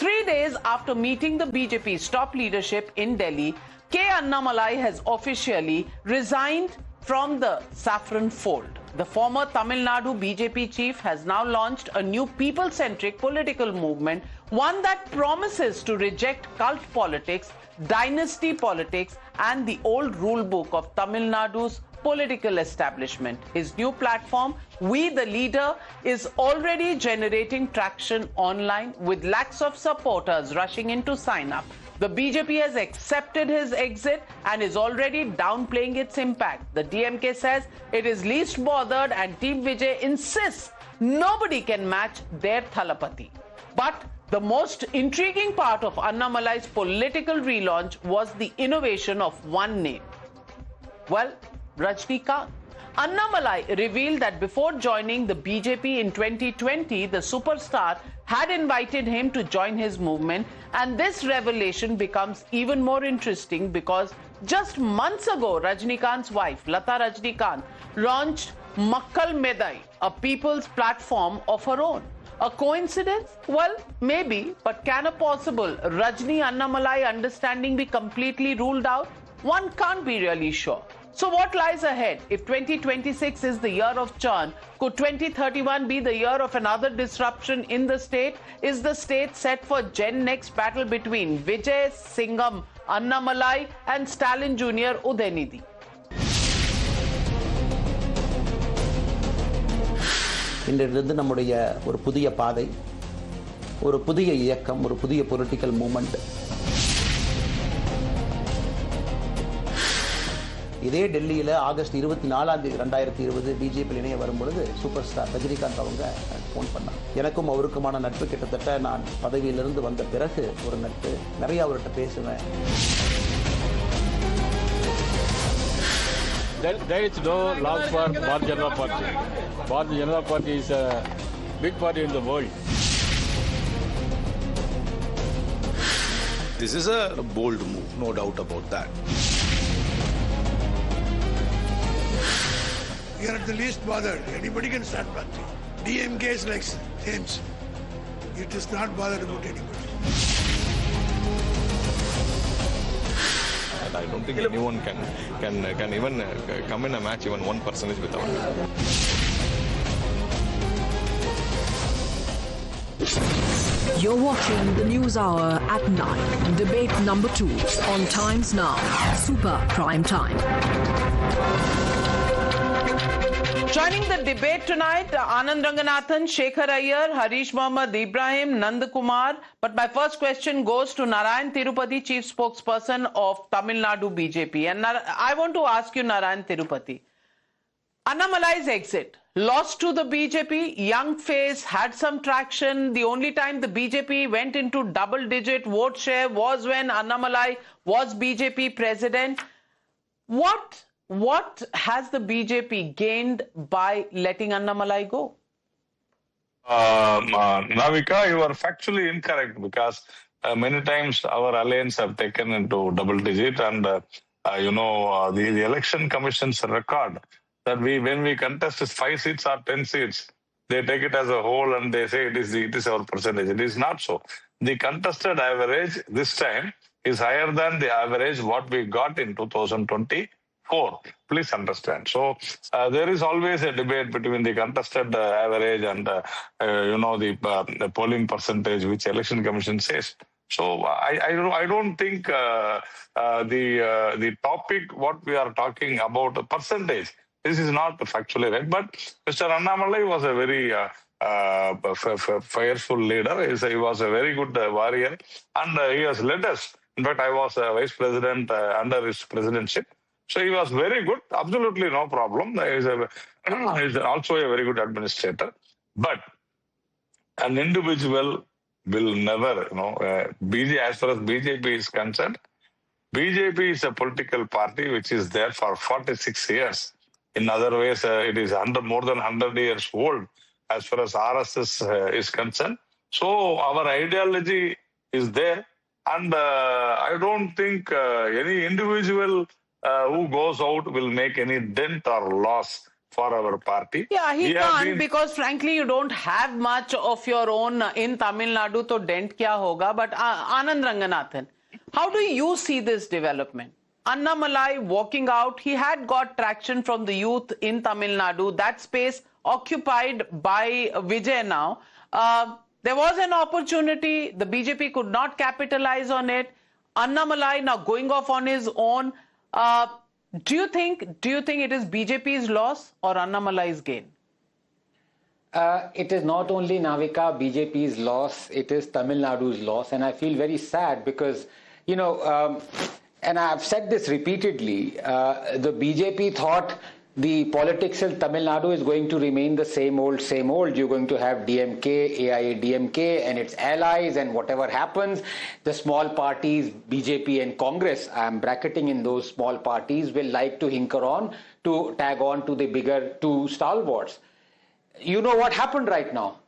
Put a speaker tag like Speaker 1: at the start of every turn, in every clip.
Speaker 1: 3 days after meeting the BJP's top leadership in Delhi, K. Annamalai has officially resigned from the Saffron fold. The former Tamil Nadu BJP chief has now launched a new people-centric political movement, one that promises to reject cult politics, dynasty politics, and the old rule book of Tamil Nadu's political establishment. His new platform, We the Leader, is already generating traction online with lakhs of supporters rushing in to sign up. The BJP has accepted his exit and is already downplaying its impact. The DMK says it is least bothered and Team Vijay insists nobody can match their Thalapati. But the most intriguing part of Annamalai's political relaunch was the innovation of one name. Well, Rajnikanth. Annamalai revealed that before joining the BJP in 2020, the superstar had invited him to join his movement, and this revelation becomes even more interesting because just months ago, Rajnikanth's wife, Lata Rajnikanth, launched Makkal Medai, a people's platform of her own. A coincidence? Well, maybe, but can a possible Rajni-Annamalai understanding be completely ruled out? One can't be really sure. So what lies ahead? If 2026 is the year of churn, could 2031 be the year of another disruption in the state? Is the state set for Gen next battle between Vijay, Singham, Annamalai and Stalin Jr. Udhayanidhi?
Speaker 2: இன்றிலிருந்து நம்முடைய ஒரு புதிய பாதை, ஒரு புதிய இயக்கம், ஒரு புதிய பொலிட்டிக்கல் மூவ்மெண்ட். இதே டெல்லியில் ஆகஸ்ட் 24 2020 பிஜேபி இணைய வரும்பொழுது சூப்பர் ஸ்டார் ரஜினிகாந்த் அவங்க ஃபோன் பண்ணாங்க. எனக்கும் அவருக்குமான நட்பு கிட்டத்தட்ட நான் பதவியிலிருந்து வந்த பிறகு ஒரு நட்பு. நிறைய அவர்கிட்ட பேசுவேன்.
Speaker 3: There is no loss for Bharatiya Janata Party. Bharatiya Janata Party is a big party in the world.
Speaker 4: This is a bold move, no doubt about that.
Speaker 5: We are at the least bothered. Anybody can start party. DMK is like Thames. It is not bothered about anybody.
Speaker 4: And I don't think anyone can even come in a match even 1% without it.
Speaker 6: You're watching the News Hour at 9. Debate number 2 on Times Now. Super Prime Time.
Speaker 1: Joining the debate tonight, Anand Ranganathan, Shekhar Iyer, Harish Mohammad Ibrahim, Nand Kumar. But my first question goes to Narayan Tirupati, Chief Spokesperson of Tamil Nadu BJP. And I want to ask you, Narayan Tirupati, Annamalai's exit, lost to the BJP, young face, had some traction. The only time the BJP went into double-digit vote share was when Annamalai was BJP president. What has the BJP gained by letting Annamalai go?
Speaker 7: Navika, you are factually incorrect because many times our alliance have taken into double digit and the election commission's record that when we contest 5 seats or 10 seats, they take it as a whole and they say it is our percentage. It is not so. The contested average this time is higher than the average what we got in 2024. Please understand. So there is always a debate between the contested average and the polling percentage which election commission says. So I don't think the topic what we are talking about the percentage. This is not factually right. But Mr. Annamalai was a very fireful leader. He was a very good warrior, and he has led us. In fact, I was a vice president under his presidency. So he was very good, absolutely no problem. He is also a very good administrator. But an individual will never, as far as BJP is concerned, BJP is a political party which is there for 46 years. In other ways, it is more than 100 years old as far as RSS is concerned. So our ideology is there. And I don't think any individual who goes out will make any dent or loss for our party.
Speaker 1: Yeah, he
Speaker 7: We have
Speaker 1: can't
Speaker 7: been-
Speaker 1: because frankly you don't have much of your own in Tamil Nadu, so dent kya hoga? But Anand Ranganathan, how do you see this development? Annamalai walking out, he had got traction from the youth in Tamil Nadu, that space occupied by Vijay now. There was an opportunity, the BJP could not capitalize on it. Annamalai now going off on his own. Do you think it is BJP's loss or Annamalai's gain?
Speaker 8: It is not only Navika BJP's loss, it is Tamil Nadu's loss. And I feel very sad because, you know, and I've said this repeatedly, the BJP thought the politics in Tamil Nadu is going to remain the same old, same old. You're going to have DMK, AIADMK and its allies, and whatever happens, the small parties, BJP and Congress, I'm bracketing in those small parties, will like to hinker on to tag on to the bigger two stalwarts. You know what happened right now?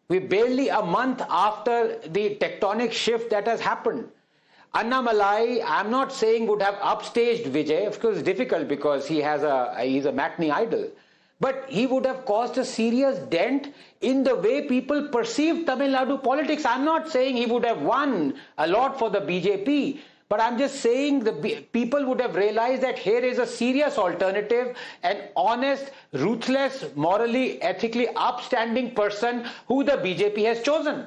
Speaker 8: We're barely a month after the tectonic shift that has happened. Annamalai, I'm not saying would have upstaged Vijay. Of course, it's difficult because he's a matinee idol. But he would have caused a serious dent in the way people perceive Tamil Nadu politics. I'm not saying he would have won a lot for the BJP. But I'm just saying the people would have realized that here is a serious alternative, an honest, ruthless, morally, ethically upstanding person who the BJP has chosen.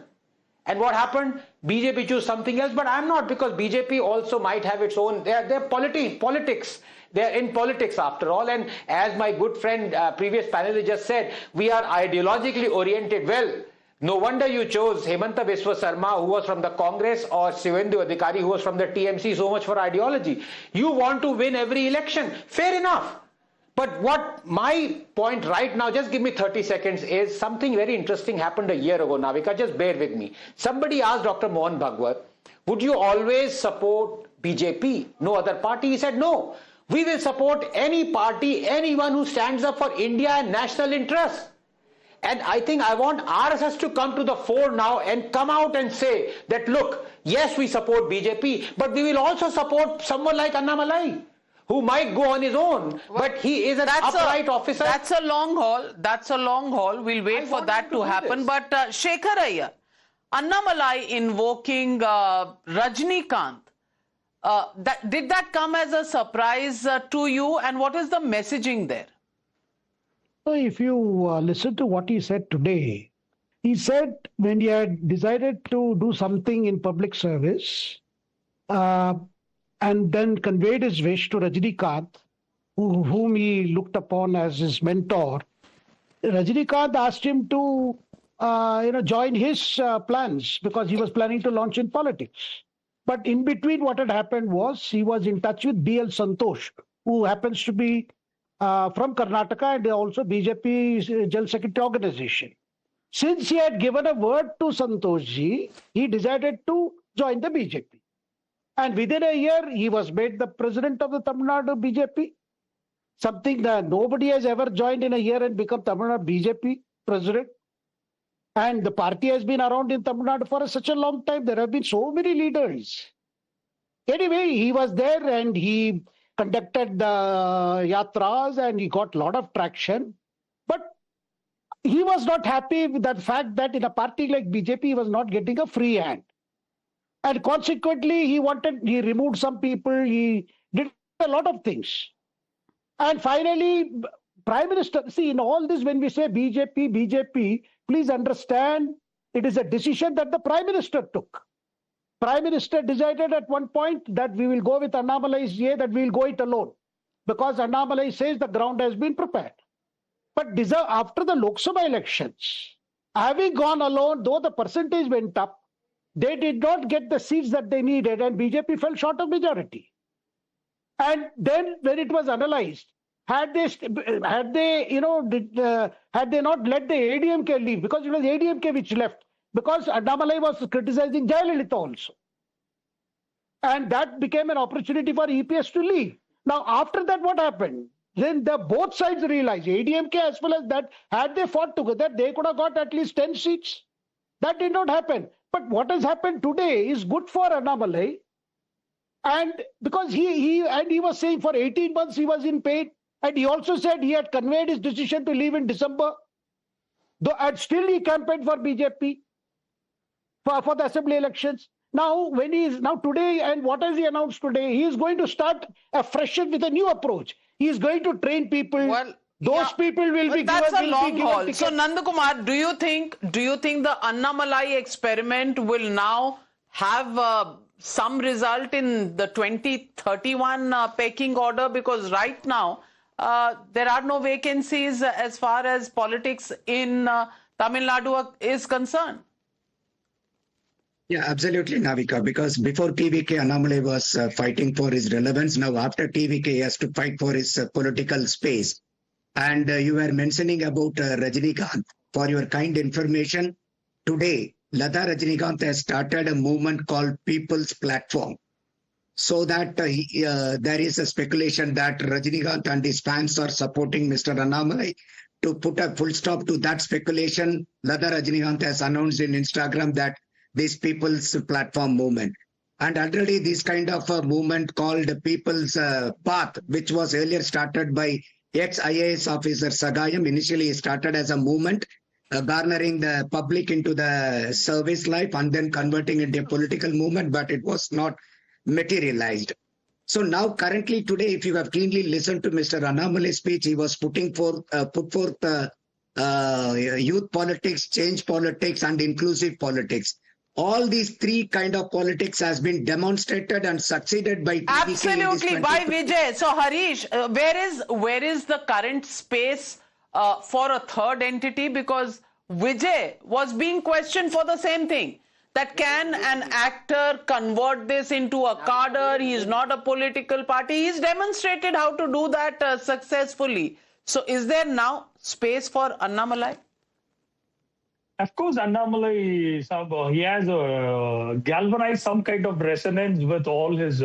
Speaker 8: And what happened? BJP chose something else, but I'm not, because BJP also might have its own, they're politics. They're in politics after all. And as my good friend, previous panelist just said, we are ideologically oriented. Well, no wonder you chose Hemanta Biswa Sarma, who was from the Congress, or Shivendu Adhikari, who was from the TMC, so much for ideology. You want to win every election. Fair enough. But what my point right now, just give me 30 seconds, is something very interesting happened a year ago, Navika, just bear with me. Somebody asked Dr. Mohan Bhagwat, would you always support BJP, no other party? He said, no, we will support any party, anyone who stands up for India and national interests. And I think I want RSS to come to the fore now and come out and say that, look, yes, we support BJP, but we will also support someone like Annamalai, who might go on his own, but he is an upright officer.
Speaker 1: That's a long haul. That's a long haul. We'll wait for that to happen. But Shekhar Iyer, Annamalai invoking Rajnikanth, did that come as a surprise to you? And what is the messaging there?
Speaker 9: So if you listen to what he said today, he said when he had decided to do something in public service, and then conveyed his wish to Rajinikanth, whom he looked upon as his mentor. Rajinikanth asked him to, join his plans because he was planning to launch in politics. But in between, what had happened was he was in touch with B.L. Santosh, who happens to be from Karnataka and also BJP's General Secretary organization. Since he had given a word to Santoshji, he decided to join the BJP. And within a year, he was made the president of the Tamil Nadu BJP, something that nobody has ever joined in a year and become Tamil Nadu BJP president. And the party has been around in Tamil Nadu for such a long time. There have been so many leaders. Anyway, he was there and he conducted the yatras and he got a lot of traction. But he was not happy with that fact that in a party like BJP, he was not getting a free hand. And consequently, he removed some people, he did a lot of things. And finally, Prime Minister, see, in all this, when we say BJP, please understand, it is a decision that the Prime Minister took. Prime Minister decided at one point that we will go with Annamalai's that we will go it alone. Because Annamalai says the ground has been prepared. But after the Lok Sabha elections, having gone alone, though the percentage went up, they did not get the seats that they needed and BJP fell short of majority. And then when it was analyzed, had they not let the ADMK leave, because it was ADMK which left, because Annamalai was criticizing Jayalalitha also. And that became an opportunity for EPS to leave. Now, after that, what happened? Then both sides realized, ADMK as well as that, had they fought together, they could have got at least 10 seats. That did not happen. But what has happened today is good for Annamalai. And because he was saying for 18 months he was in pain, And he also said he had conveyed his decision to leave in December. And still he campaigned for BJP for the assembly elections. Now, today, and what has he announced today? He is going to start afresh with a new approach. He is going to train people.
Speaker 1: Well,
Speaker 9: those people will be
Speaker 1: that's
Speaker 9: given,
Speaker 1: a long haul. So,
Speaker 9: tickets.
Speaker 1: Nandakumar, do you think the Annamalai experiment will now have some result in the 2031 pecking order? Because right now, there are no vacancies as far as politics in Tamil Nadu is concerned.
Speaker 10: Yeah, absolutely, Navika, because before TVK, Annamalai was fighting for his relevance. Now, after TVK, he has to fight for his political space. And you were mentioning about Rajinikanth. For your kind information, today, Lata Rajinikanth has started a movement called People's Platform. So that there is a speculation that Rajinikanth and his fans are supporting Mr. Annamalai. To put a full stop to that speculation, Lata Rajinikanth has announced in Instagram that this People's Platform movement. And already this kind of a movement called People's Path, which was earlier started by ex-IAS officer Sagayam, initially started as a movement, garnering the public into the service life and then converting into a political movement, but it was not materialized. So now currently today, if you have keenly listened to Mr. Annamalai's speech, he was put forth youth politics, change politics and inclusive politics. All these three kind of politics has been demonstrated and succeeded by TVK.
Speaker 1: Absolutely, by Vijay. So Harish, where is the current space for a third entity? Because Vijay was being questioned for the same thing. That can an actor convert this into a cadre? He is not a political party. He's demonstrated how to do that successfully. So is there now space for Annamalai?
Speaker 11: Of course, Annamalai, he has galvanized some kind of resonance with all his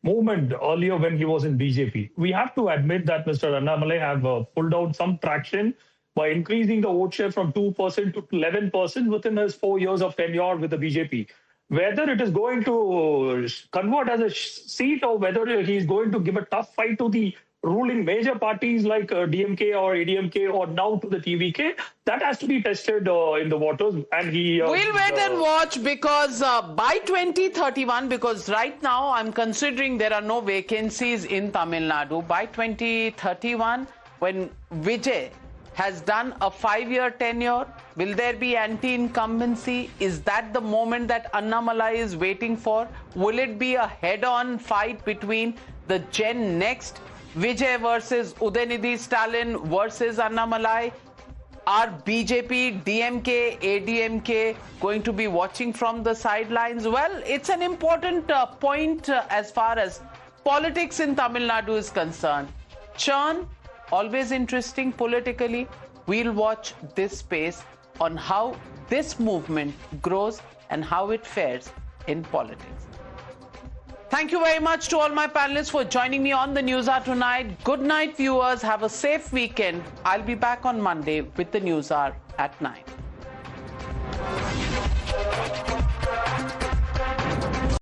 Speaker 11: movement earlier when he was in BJP. We have to admit that Mr. Annamalai have pulled out some traction by increasing the vote share from 2% to 11% within his 4 years of tenure with the BJP. Whether it is going to convert as a seat or whether he is going to give a tough fight to the ruling major parties like DMK or ADMK or now to the TVK, that has to be tested in the waters. And we'll
Speaker 1: wait and watch, because by 2031, because right now I'm considering there are no vacancies in Tamil Nadu. By 2031, when Vijay has done a 5-year tenure, will there be anti-incumbency? Is that the moment that Annamalai is waiting for? Will it be a head-on fight between the Gen Next, Vijay versus Udhayanidhi Stalin versus Annamalai? Are BJP, DMK, ADMK going to be watching from the sidelines? Well, it's an important point as far as politics in Tamil Nadu is concerned. Churn, always interesting politically. We'll watch this space on how this movement grows and how it fares in politics. Thank you very much to all my panelists for joining me on the News Hour tonight. Good night, viewers. Have a safe weekend. I'll be back on Monday with the News Hour at 9.